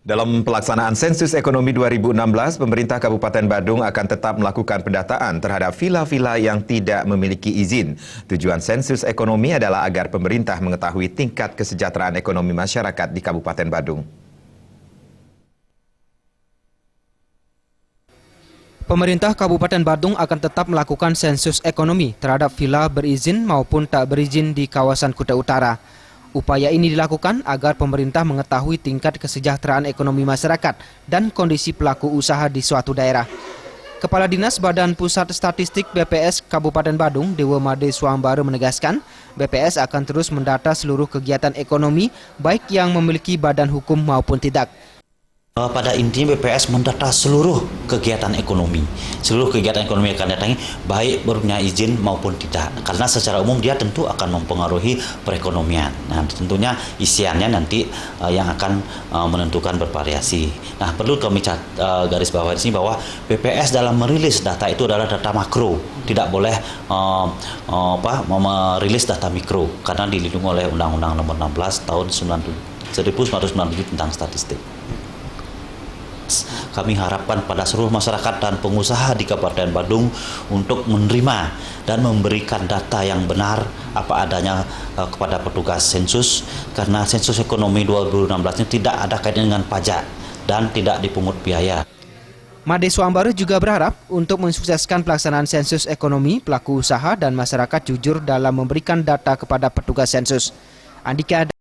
Dalam pelaksanaan sensus ekonomi 2016, pemerintah Kabupaten Badung akan tetap melakukan pendataan terhadap vila-vila yang tidak memiliki izin. Tujuan sensus ekonomi adalah agar pemerintah mengetahui tingkat kesejahteraan ekonomi masyarakat di Kabupaten Badung. Pemerintah Kabupaten Badung akan tetap melakukan sensus ekonomi terhadap vila berizin maupun tak berizin di kawasan Kuta Utara. Upaya ini dilakukan agar pemerintah mengetahui tingkat kesejahteraan ekonomi masyarakat dan kondisi pelaku usaha di suatu daerah. Kepala Dinas Badan Pusat Statistik BPS Kabupaten Badung, Dewa Made Swambara menegaskan, BPS akan terus mendata seluruh kegiatan ekonomi, baik yang memiliki badan hukum maupun tidak. Pada intinya BPS mendata seluruh kegiatan ekonomi. Seluruh kegiatan ekonomi akan datangi, baik punya izin maupun tidak. Karena secara umum dia tentu akan mempengaruhi perekonomian. Nah, tentunya isiannya nanti yang akan menentukan bervariasi. Nah, perlu kami garis bawahi di sini bahwa BPS dalam merilis data itu adalah data makro. Tidak boleh merilis data mikro karena dilindungi oleh Undang-Undang Nomor 16 tahun 1997 tentang statistik. Kami harapkan pada seluruh masyarakat dan pengusaha di Kabupaten Badung untuk menerima dan memberikan data yang benar apa adanya kepada petugas sensus, karena sensus ekonomi 2016 ini tidak ada kaitan dengan pajak dan tidak dipungut biaya. Made Swambara juga berharap untuk mensukseskan pelaksanaan sensus ekonomi, pelaku usaha dan masyarakat jujur dalam memberikan data kepada petugas sensus. Andika